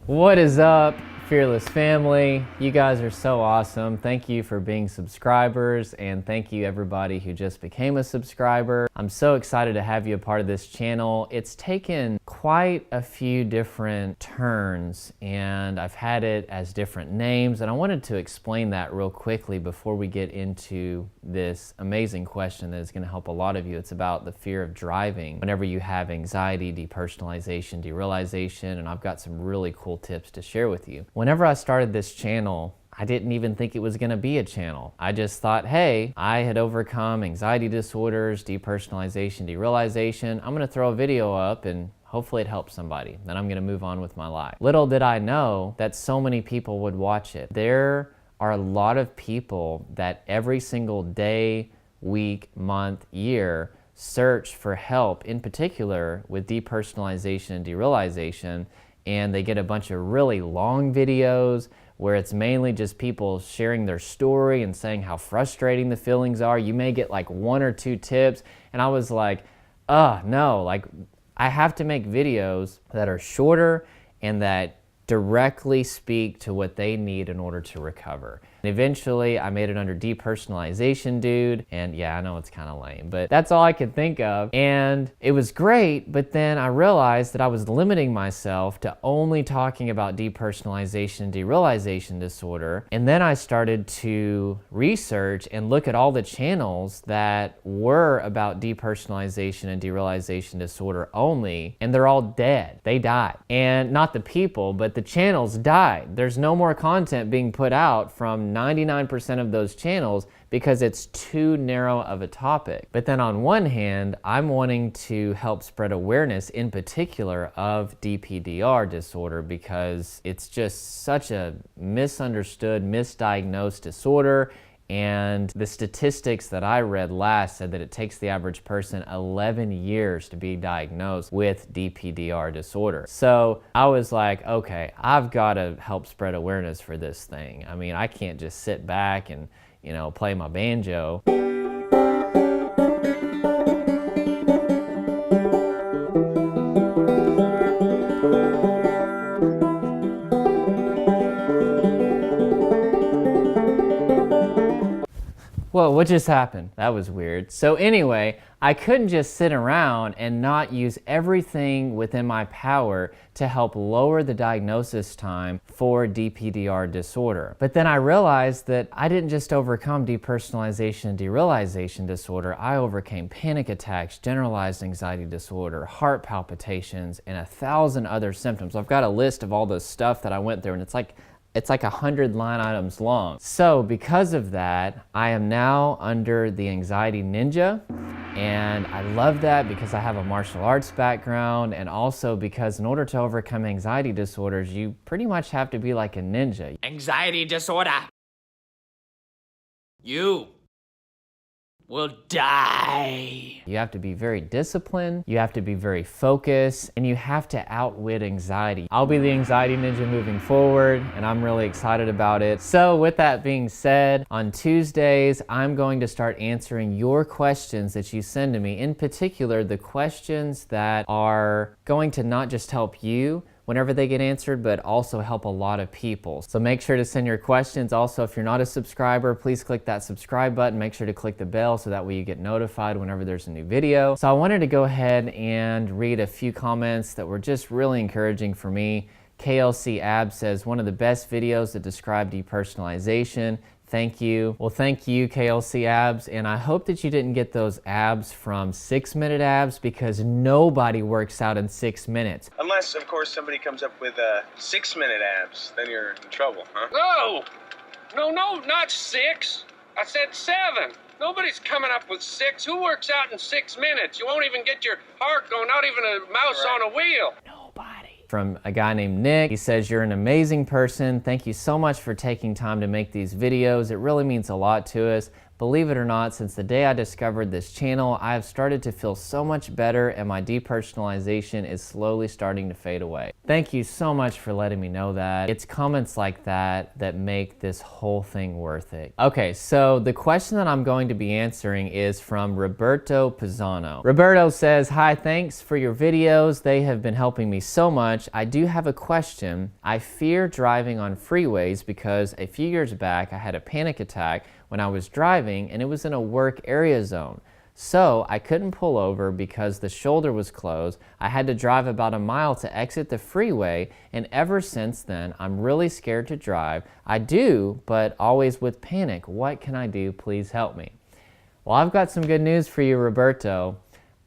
What is up, Fearless family? You guys are so awesome. Thank you for being subscribers, and thank you everybody who just became a subscriber. I'm so excited to have you a part of this channel. It's taken quite a few different turns, and I've had it as different names, and I wanted to explain that real quickly before we get into this amazing question that is going to help a lot of you. It's about the fear of driving whenever you have anxiety, depersonalization, derealization, and I've got some really cool tips to share with you. Whenever I started this channel, I didn't even think it was going to be a channel. I just thought, hey, I had overcome anxiety disorders, depersonalization, derealization. I'm going to throw a video up and hopefully it helps somebody. Then I'm going to move on with my life. Little did I know that so many people would watch it. There are a lot of people that every single day, week, month, year search for help, in particular with depersonalization and derealization, and they get a bunch of really long videos where it's mainly just people sharing their story and saying how frustrating the feelings are. You may get like 1 or 2 tips, and I was like, no, like I have to make videos that are shorter and that directly speak to what they need in order to recover. And eventually I made it under depersonalization, dude. And yeah, I know it's kind of lame, but that's all I could think of. And it was great, but then I realized that I was limiting myself to only talking about depersonalization and derealization disorder. And then I started to research and look at all the channels that were about depersonalization and derealization disorder only, and they're all dead. They died. And not the people, but the channels died. There's no more content being put out from 99% of those channels because it's too narrow of a topic. But then on one hand, I'm wanting to help spread awareness in particular of DPDR disorder because it's just such a misunderstood, misdiagnosed disorder. And the statistics that I read last said that it takes the average person 11 years to be diagnosed with DPDR disorder. So I was like, okay, I've got to help spread awareness for this thing. I mean, I can't just sit back and, play my banjo. Whoa, what just happened? That was weird. So anyway, I couldn't just sit around and not use everything within my power to help lower the diagnosis time for DPDR disorder. But then I realized that I didn't just overcome depersonalization and derealization disorder, I overcame panic attacks, generalized anxiety disorder, heart palpitations, and 1,000 other symptoms. I've got a list of all the stuff that I went through, and it's like 100 line items long. So because of that, I am now under the Anxiety Ninja, and I love that because I have a martial arts background, and also because in order to overcome anxiety disorders, you pretty much have to be like a ninja. Anxiety disorder. You will die. You have to be very disciplined, you have to be very focused, and you have to outwit anxiety. I'll be the Anxiety Ninja moving forward, and I'm really excited about it. So with that being said, on Tuesdays, I'm going to start answering your questions that you send to me, in particular, the questions that are going to not just help you whenever they get answered, but also help a lot of people. So make sure to send your questions. Also, if you're not a subscriber, please click that subscribe button. Make sure to click the bell so that way you get notified whenever there's a new video. So I wanted to go ahead and read a few comments that were just really encouraging for me. KLC Ab says, one of the best videos that describe depersonalization. Thank you. Well, thank you, KLC Abs, and I hope that you didn't get those abs from 6-minute abs because nobody works out in 6 minutes. Unless, of course, somebody comes up with 6-minute abs, then you're in trouble, huh? No, not 6. I said 7. Nobody's coming up with 6. Who works out in 6 minutes? You won't even get your heart going, not even a mouse on a wheel. From a guy named Nick. He says, you're an amazing person. Thank you so much for taking time to make these videos. It really means a lot to us. Believe it or not, since the day I discovered this channel, I have started to feel so much better and my depersonalization is slowly starting to fade away. Thank you so much for letting me know that. It's comments like that that make this whole thing worth it. Okay, so the question that I'm going to be answering is from Roberto Pisano. Roberto says, "Hi, thanks for your videos. They have been helping me so much. I do have a question. I fear driving on freeways because a few years back I had a panic attack when I was driving and it was in a work area zone. So I couldn't pull over because the shoulder was closed. I had to drive about a mile to exit the freeway, and ever since then, I'm really scared to drive. I do, but always with panic. What can I do? Please help me." Well, I've got some good news for you, Roberto.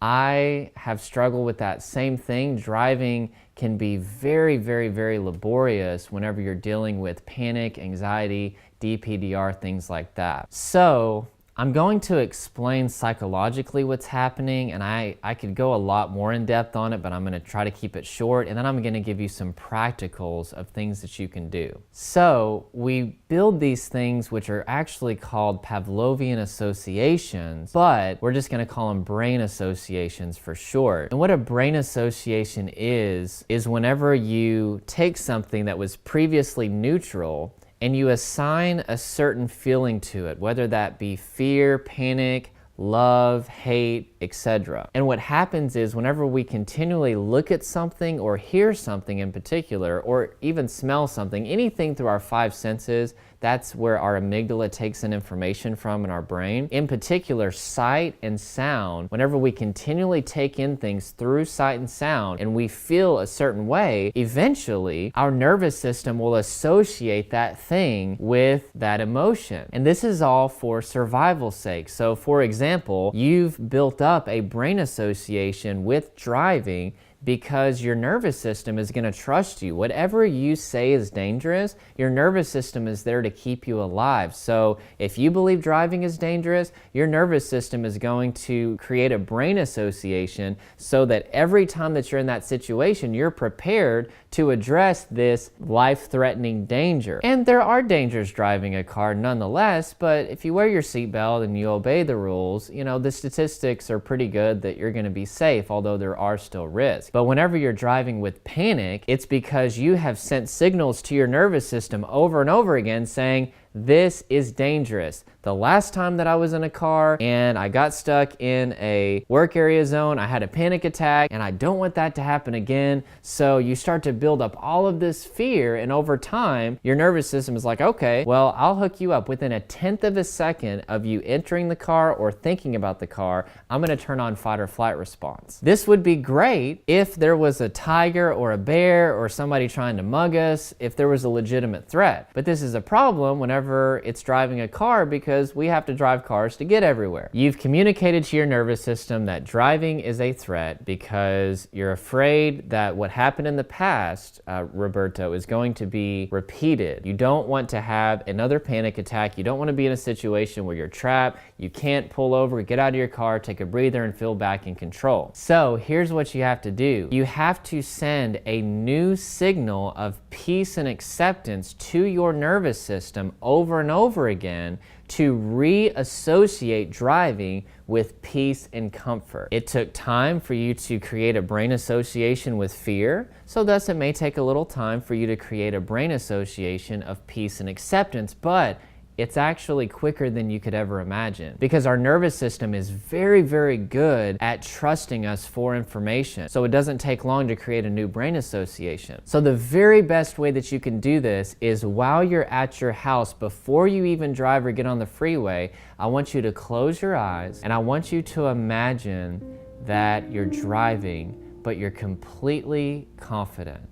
I have struggled with that same thing. Driving can be very, very, very laborious whenever you're dealing with panic, anxiety, DPDR, things like that. So I'm going to explain psychologically what's happening, and I could go a lot more in depth on it, but I'm going to try to keep it short, and then I'm going to give you some practicals of things that you can do. So we build these things which are actually called Pavlovian associations, but we're just going to call them brain associations for short. And what a brain association is whenever you take something that was previously neutral and you assign a certain feeling to it, whether that be fear, panic, love, hate, etc. And what happens is whenever we continually look at something or hear something in particular, or even smell something, anything through our five senses, that's where our amygdala takes in information from in our brain. In particular, sight and sound. Whenever we continually take in things through sight and sound and we feel a certain way, eventually our nervous system will associate that thing with that emotion. And this is all for survival's sake. So for example, you've built up a brain association with driving because your nervous system is going to trust you. Whatever you say is dangerous, your nervous system is there to keep you alive. So if you believe driving is dangerous, your nervous system is going to create a brain association so that every time that you're in that situation, you're prepared to address this life-threatening danger. And there are dangers driving a car nonetheless, but if you wear your seatbelt and you obey the rules, you know, the statistics are pretty good that you're going to be safe, although there are still risks. But whenever you're driving with panic, it's because you have sent signals to your nervous system over and over again saying, this is dangerous. The last time that I was in a car and I got stuck in a work area zone, I had a panic attack and I don't want that to happen again. So you start to build up all of this fear, and over time, your nervous system is like, okay, well, I'll hook you up. Within a 1/10 of a second of you entering the car or thinking about the car, I'm gonna turn on fight or flight response. This would be great if there was a tiger or a bear or somebody trying to mug us, if there was a legitimate threat. But this is a problem whenever it's driving a car, because we have to drive cars to get everywhere. You've communicated to your nervous system that driving is a threat because you're afraid that what happened in the past, Roberto, is going to be repeated. You don't want to have another panic attack. You don't want to be in a situation where you're trapped, you can't pull over, get out of your car, take a breather, and feel back in control. So here's what you have to do. You have to send a new signal of peace and acceptance to your nervous system over and over again to reassociate driving with peace and comfort. It took time for you to create a brain association with fear, so thus it may take a little time for you to create a brain association of peace and acceptance, but it's actually quicker than you could ever imagine, because our nervous system is very, very good at trusting us for information. So it doesn't take long to create a new brain association. So the very best way that you can do this is while you're at your house, before you even drive or get on the freeway, I want you to close your eyes and I want you to imagine that you're driving, but you're completely confident.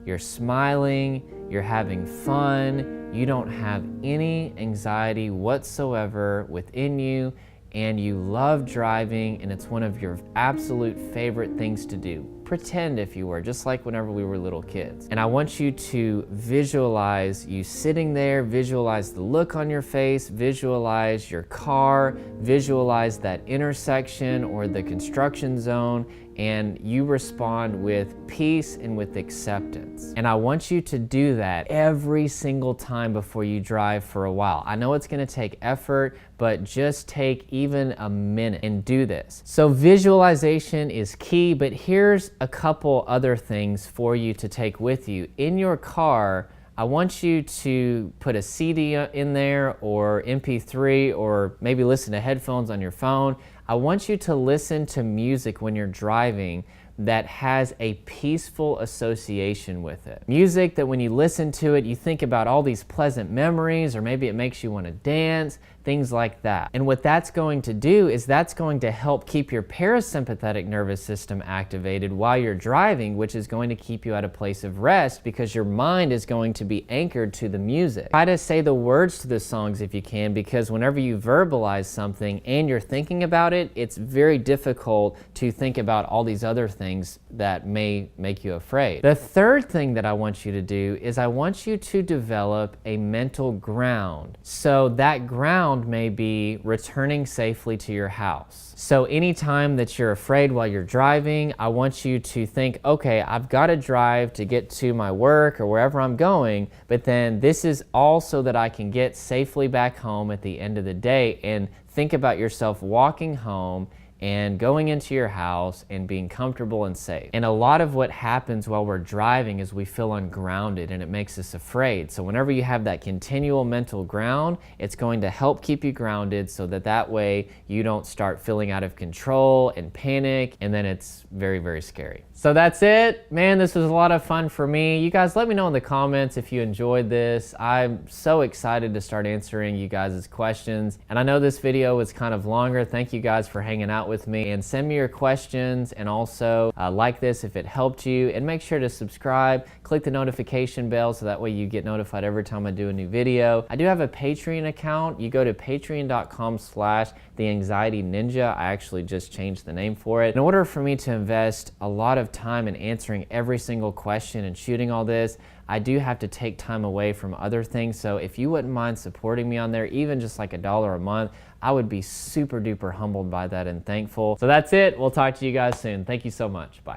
You're smiling, you're having fun, you don't have any anxiety whatsoever within you, and you love driving, and it's one of your absolute favorite things to do. Pretend if you were, just like whenever we were little kids. And I want you to visualize you sitting there, visualize the look on your face, visualize your car, visualize that intersection or the construction zone, and you respond with peace and with acceptance. And I want you to do that every single time before you drive for a while. I know it's gonna take effort, but just take even a minute and do this. So visualization is key, but here's a couple other things for you to take with you. In your car, I want you to put a CD in there or MP3 or maybe listen to headphones on your phone. I want you to listen to music when you're driving that has a peaceful association with it. Music that when you listen to it, you think about all these pleasant memories, or maybe it makes you want to dance, things like that. And what that's going to do is that's going to help keep your parasympathetic nervous system activated while you're driving, which is going to keep you at a place of rest because your mind is going to be anchored to the music. Try to say the words to the songs if you can, because whenever you verbalize something and you're thinking about it, it's very difficult to think about all these other things that may make you afraid. The third thing that I want you to do is I want you to develop a mental ground. So that ground may be returning safely to your house. So anytime that you're afraid while you're driving, I want you to think, okay, I've got to drive to get to my work or wherever I'm going, but then this is all so that I can get safely back home at the end of the day. And think about yourself walking home and going into your house and being comfortable and safe. And a lot of what happens while we're driving is we feel ungrounded and it makes us afraid. So whenever you have that continual mental ground, it's going to help keep you grounded so that that way you don't start feeling out of control and panic, and then it's very, very scary. So that's it. Man, this was a lot of fun for me. You guys let me know in the comments if you enjoyed this. I'm so excited to start answering you guys' questions. And I know this video was kind of longer. Thank you guys for hanging out with me, and send me your questions, and also like this if it helped you, and make sure to subscribe, click the notification bell so that way you get notified every time I do a new video. I do have a Patreon account. You go to patreon.com/theanxietyninja. I actually just changed the name for it. In order for me to invest a lot of time in answering every single question and shooting all this, I do have to take time away from other things. So if you wouldn't mind supporting me on there, even just like $1 a month, I would be super duper humbled by that and thankful. So that's it. We'll talk to you guys soon. Thank you so much. Bye.